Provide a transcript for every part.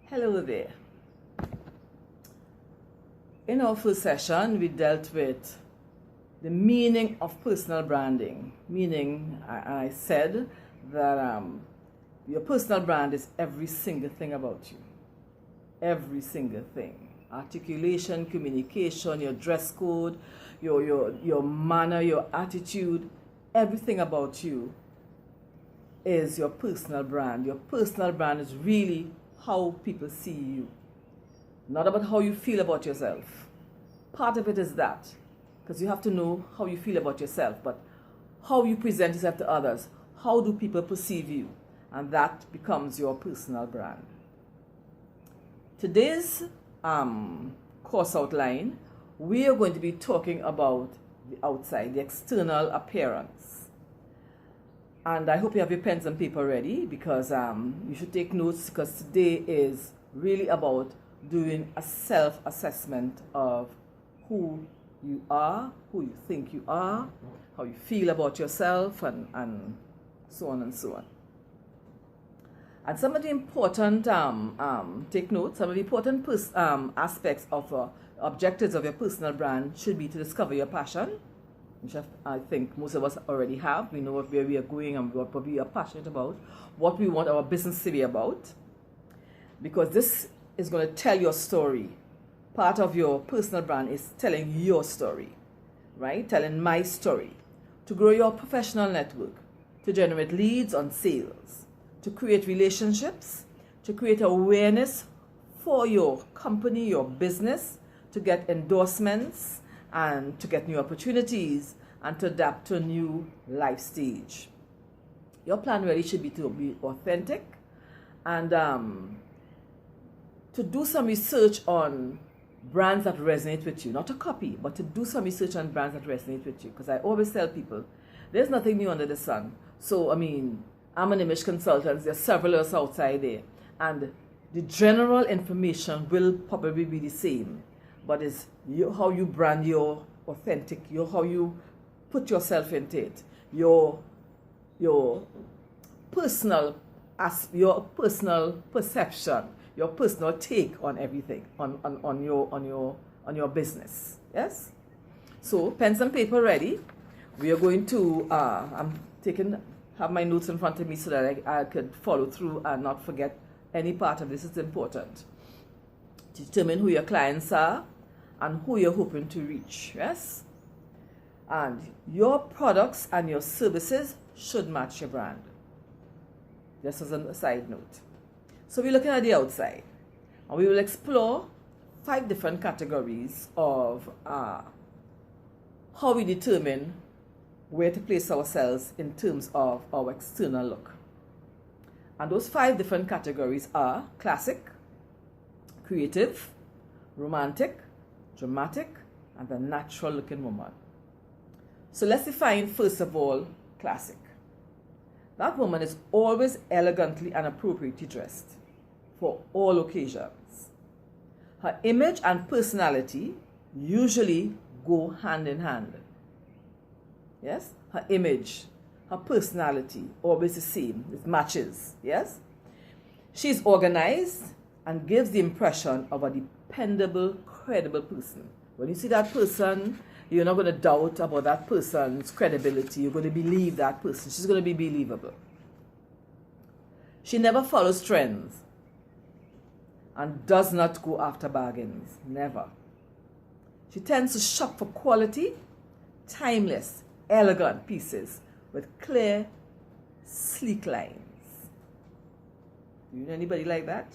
Hello there. In our first session, we dealt with the meaning of personal branding. Meaning, I said that your personal brand is every single thing about you. Every single thing. Articulation, communication, your dress code, your manner, your attitude, everything about you is your personal brand. Your personal brand is really how people see you, not about how you feel about yourself. Part of it is that, because you have to know how you feel about yourself, but how you present yourself to others, how do people perceive you, and that becomes your personal brand. Today's course outline, we are going to be talking about the outside, the external appearance. And I hope you have your pens and paper ready, because you should take notes, because today is really about doing a self-assessment of who you are, who you think you are, how you feel about yourself, and so on and so on. And some of the important, take note, some of the important aspects of objectives of your personal brand should be to discover your passion, which I think most of us already have. We know where we are going and what we are passionate about, what we want our business to be about, because this is going to tell your story. Part of your personal brand is telling your story, right? Telling my story. To grow your professional network, to generate leads on sales, to create relationships, to create awareness for your company, your business, to get endorsements, and to get new opportunities, and to adapt to a new life stage. Your plan really should be to be authentic, and to do some research on brands that resonate with you. Not to copy, but to do some research on brands that resonate with you. Because I always tell people, there's nothing new under the sun. So, I'm an image consultant. There's several of us outside there. And the general information will probably be the same. But it's how you brand your authentic, how you put yourself into it, your personal perception, your personal take on everything, on your business. Yes. So pens and paper ready. We are going to have my notes in front of me so that I could follow through and not forget any part of this. Is important to determine who your clients are and who you're hoping to reach. Yes. And your products and your services should match your brand. Just as a side note. So we're looking at the outside, and we will explore 5 different categories of how we determine where to place ourselves in terms of our external look. And those 5 different categories are classic, creative, romantic, dramatic, and the natural looking woman. So let's define first of all classic. That woman is always elegantly and appropriately dressed for all occasions. Her image and personality usually go hand in hand. Yes? Her image, her personality, always the same. It matches. Yes? She's organized and gives the impression of a dependable, credible person. When you see that person, you're not going to doubt about that person's credibility. You're going to believe that person. She's going to be believable. She never follows trends and does not go after bargains. Never. She tends to shop for quality, timeless, elegant pieces with clear, sleek lines. Do you know anybody like that?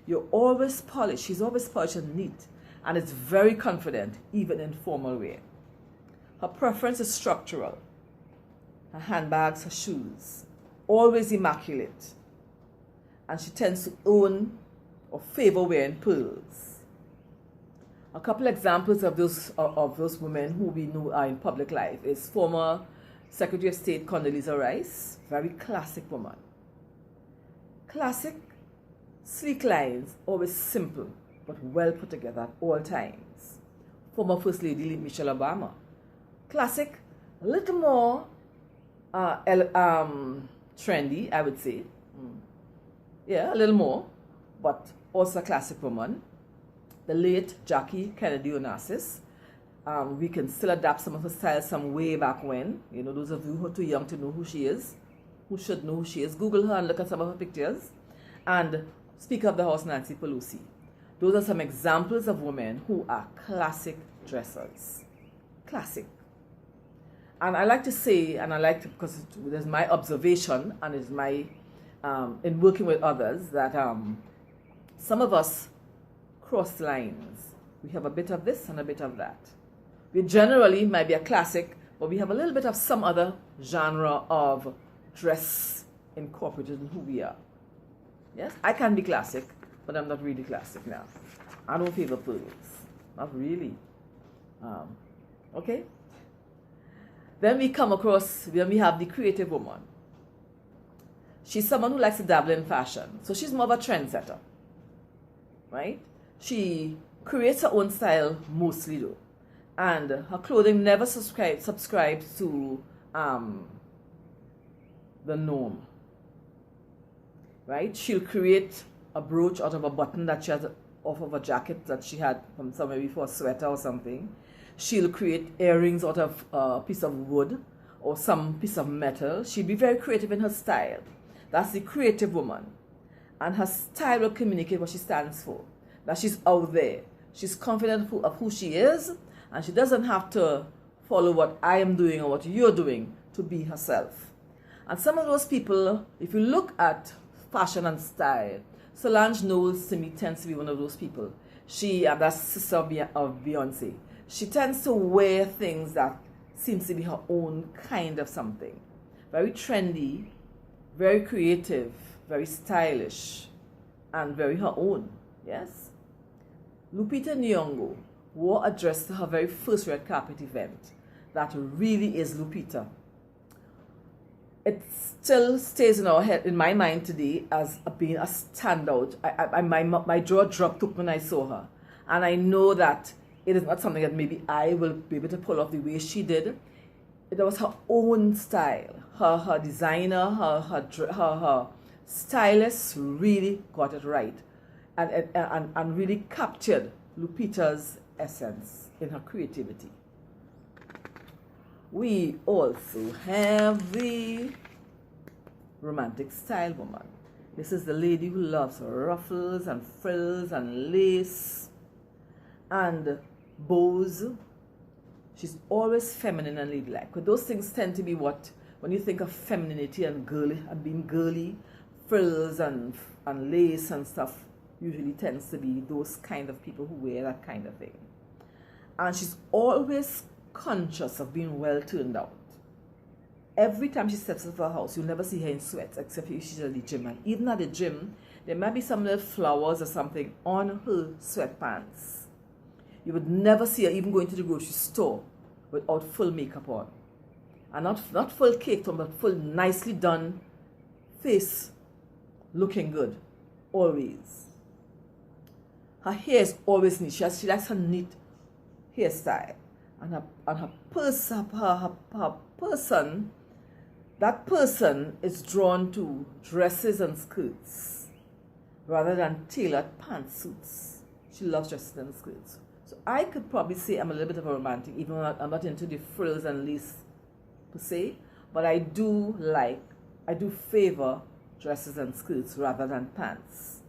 You're always polished. She's always polished and neat, and is very confident, even in formal wear. Her preference is structural. Her handbags, her shoes, always immaculate. And she tends to own or favor wearing pearls. A couple examples of those women who we know are in public life is former Secretary of State Condoleezza Rice, very classic woman. Classic, sleek lines, always simple, but well put together at all times. Former First Lady Michelle Obama. Classic, a little more trendy, I would say. Yeah, a little more, but also a classic woman, the late Jackie Kennedy Onassis. We can still adapt some of her styles some way back when. You know, those of you who are too young to know who she is, who should know who she is, Google her and look at some of her pictures. And Speaker of the House, Nancy Pelosi. Those are some examples of women who are classic dressers. Classic. And I like to say, and I like to, because there's my observation and it's my, in working with others, that some of us cross lines. We have a bit of this and a bit of that. We generally might be a classic, but we have a little bit of some other genre of dress incorporated in who we are. Yes, I can be classic, but I'm not really classic now. I don't favor pearls. Not really. Okay? Then we come across, then we have the creative woman. She's someone who likes to dabble in fashion. So she's more of a trendsetter. Right? She creates her own style mostly though. And her clothing never subscribes to the norm. Right? She'll create a brooch out of a button that she has off of a jacket that she had from somewhere before, a sweater or something. She'll create earrings out of a piece of wood or some piece of metal. She'll be very creative in her style. That's the creative woman. And her style will communicate what she stands for. That she's out there. She's confident of who she is, and she doesn't have to follow what I am doing or what you're doing to be herself. And some of those people, if you look at fashion and style, Solange Knowles to me tends to be one of those people. She, that's sister of Beyonce. She tends to wear things that seems to be her own kind of something. Very trendy, very creative, very stylish, and very her own. Yes? Lupita Nyong'o wore a dress to her very first red carpet event that really is Lupita. It still stays in our head, in my mind today, as being a standout. My jaw dropped up when I saw her. And I know that it is not something that maybe I will be able to pull off the way she did. It was her own style. Her designer, her stylist really got it right. And really captured Lupita's essence in her creativity. We also have the romantic style woman. This is the lady who loves ruffles and frills and lace and bows. She's always feminine and ladylike. But those things tend to be what, when you think of femininity and girly and being girly, frills and lace and stuff usually tends to be those kind of people who wear that kind of thing. And she's always conscious of being well turned out. Every time she steps out of her house, you'll never see her in sweats except if she's at the gym. And even at the gym, there might be some little flowers or something on her sweatpants. You would never see her even going to the grocery store without full makeup on. And not full cake on, but full nicely done face looking good. Always. Her hair is always neat. She likes her neat hairstyle. And her person, that person is drawn to dresses and skirts rather than tailored pantsuits. She loves dresses and skirts. So I could probably say I'm a little bit of a romantic, even though I'm not into the frills and lace per se, but I do favor dresses and skirts rather than pants.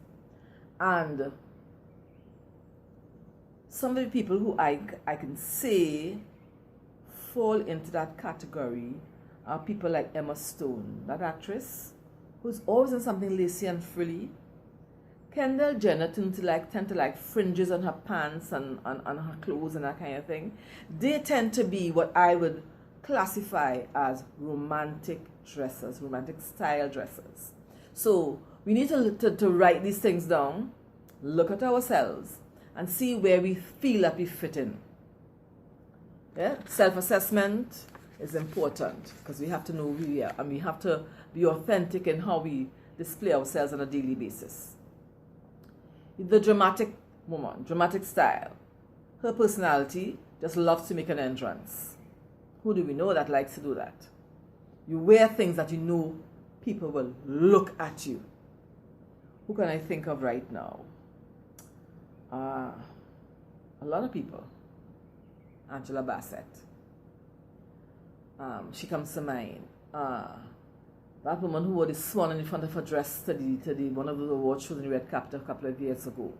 And some of the people who I can say fall into that category are people like Emma Stone, that actress, who's always in something lacy and frilly. Kendall Jenner tend to like fringes on her pants and on her clothes and that kind of thing. They tend to be what I would classify as romantic dressers, romantic style dressers. So we need to write these things down, look at ourselves, and see where we feel that we fit in. Yeah? Self-assessment is important because we have to know who we are and we have to be authentic in how we display ourselves on a daily basis. The dramatic woman, dramatic style. Her personality just loves to make an entrance. Who do we know that likes to do that? You wear things that you know people will look at you. Who can I think of right now? A lot of people. Angela Bassett. She comes to mind. That woman who wore the swan in front of her dress to the one of the award shows in the red carpet a couple of years ago.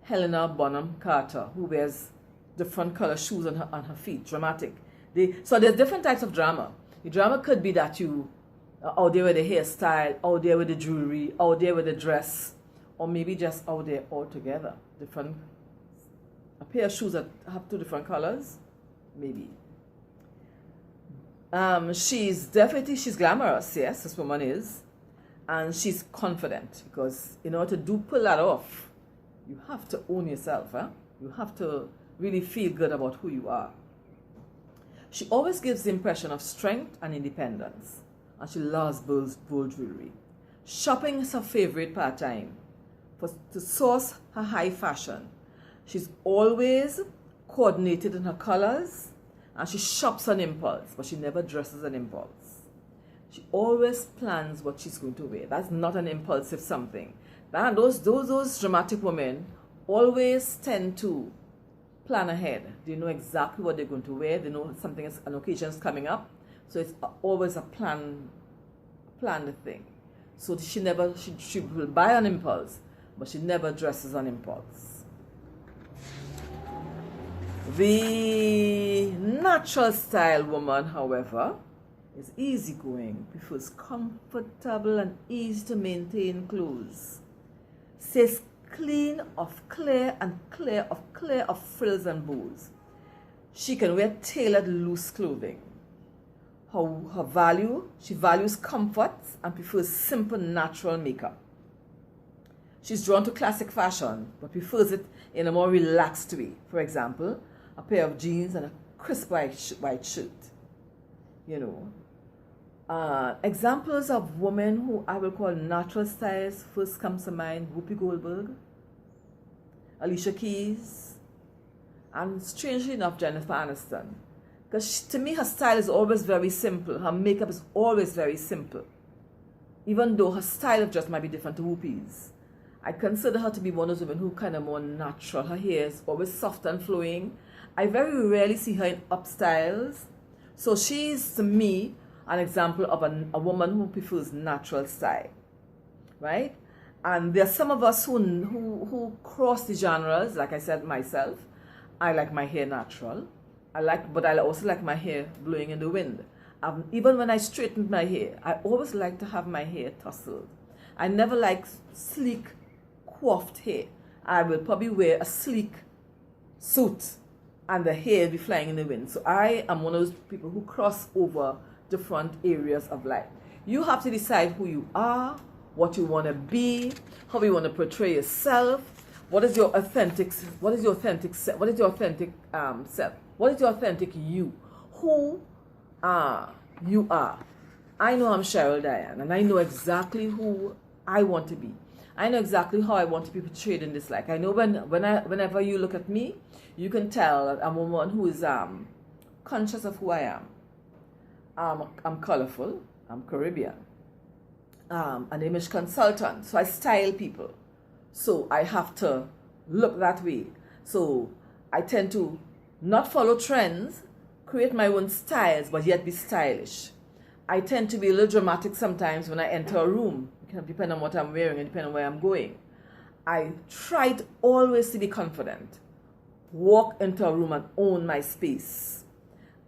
Helena Bonham Carter, who wears different color shoes on her feet. Dramatic. So there's different types of drama. The drama could be that you are out there with the hairstyle, out there with the jewelry, out there with the dress, or maybe just out there all together. A pair of shoes that have two different colors, maybe. She's glamorous, yes, this woman is. And she's confident, because in order to pull that off, you have to own yourself. You have to really feel good about who you are. She always gives the impression of strength and independence. And she loves bold jewelry. Shopping is her favorite pastime. To source her high fashion, she's always coordinated in her colors, and she shops on impulse, but she never dresses on impulse. She always plans what she's going to wear. That's not an impulsive something. Those dramatic women always tend to plan ahead. They know exactly what they're going to wear. They know an occasion is coming up. So it's always a planned thing. So she will buy on impulse, but she never dresses on impulse. The natural style woman, however, is easygoing, prefers comfortable and easy to maintain clothes, stays clean of clear of frills and bows. She can wear tailored loose clothing. She values comfort and prefers simple natural makeup. She's drawn to classic fashion, but prefers it in a more relaxed way. For example, a pair of jeans and a crisp white shirt. Examples of women who I will call natural stylists first comes to mind: Whoopi Goldberg, Alicia Keys, and strangely enough, Jennifer Aniston. Because to me, her style is always very simple. Her makeup is always very simple. Even though her style of dress might be different to Whoopi's. I consider her to be one of those women who kind of more natural. Her hair is always soft and flowing. I very rarely see her in up styles. So she's, to me, an example of a woman who prefers natural style. Right? And there are some of us who cross the genres. Like I said myself, I like my hair natural. But I also like my hair blowing in the wind. Even when I straighten my hair, I always like to have my hair tousled. I never like sleek, coiffed hair. I will probably wear a sleek suit and the hair will be flying in the wind. So I am one of those people who cross over different areas of life. You have to decide who you are, what you want to be, how you want to portray yourself. What is your authentic self? What is your authentic you? Who you are. I know I'm Cheryl Dian, and I know exactly who I want to be. I know exactly how I want to be portrayed in this life. I know whenever you look at me, you can tell that I'm a woman who is conscious of who I am. I'm colorful. I'm Caribbean. An image consultant. So I style people. So I have to look that way. So I tend to not follow trends, create my own styles, but yet be stylish. I tend to be a little dramatic sometimes when I enter a room. It can depend on what I'm wearing and depend on where I'm going. I try always to be confident. Walk into a room and own my space.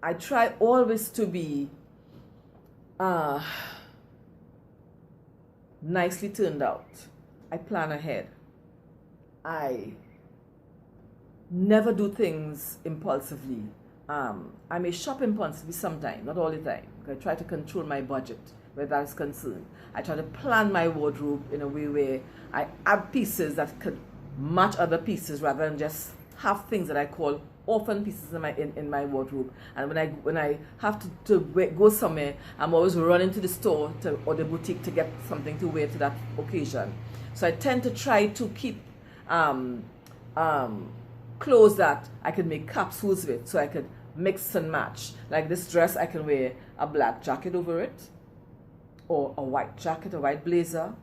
I try always to be nicely turned out. I plan ahead. I never do things impulsively. I may shop impulsively sometimes, not all the time. I try to control my budget where that is concerned. I try to plan my wardrobe in a way where I add pieces that could match other pieces rather than just have things that I call orphan pieces in my wardrobe. And when I have to go somewhere, I'm always running to the store or the boutique to get something to wear to that occasion. So I tend to try to keep clothes that I can make capsules with, so I could mix and match. Like this dress, I can wear a black jacket over it, or a white jacket, a white blazer,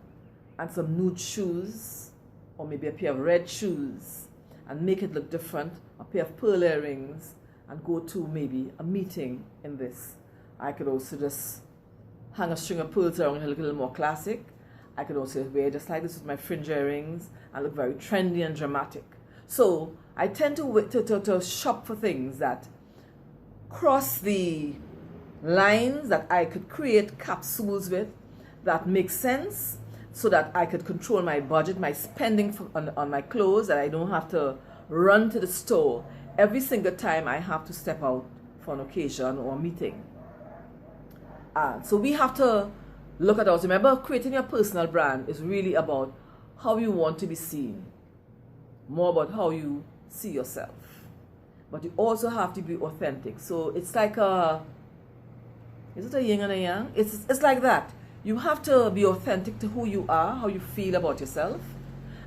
and some nude shoes, or maybe a pair of red shoes and make it look different, a pair of pearl earrings, and go to maybe a meeting in this. I could also just hang a string of pearls around and look a little more classic. I could also wear just like this with my fringe earrings and look very trendy and dramatic. So I tend to shop for things that cross the lines, that I could create capsules with, that make sense, so that I could control my budget, my spending on my clothes, that I don't have to run to the store every single time I have to step out for an occasion or a meeting. So we have to look at us. Remember, creating your personal brand is really about how you want to be seen, more about how you see yourself. But you also have to be authentic. So it's like is it a yin and a yang? It's like that. You have to be authentic to who you are, how you feel about yourself,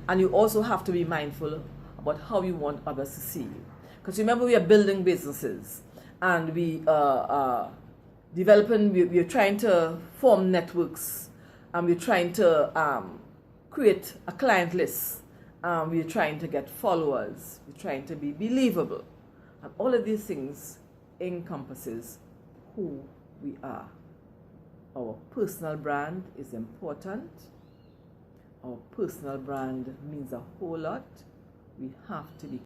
and you also have to be mindful about how you want others to see you. Because remember, we are building businesses, and we we're trying to form networks, and we're trying to create a client list, we're trying to get followers, we're trying to be believable, and all of these things encompasses who we are. Our personal brand is important. Our personal brand means a whole lot. We have to be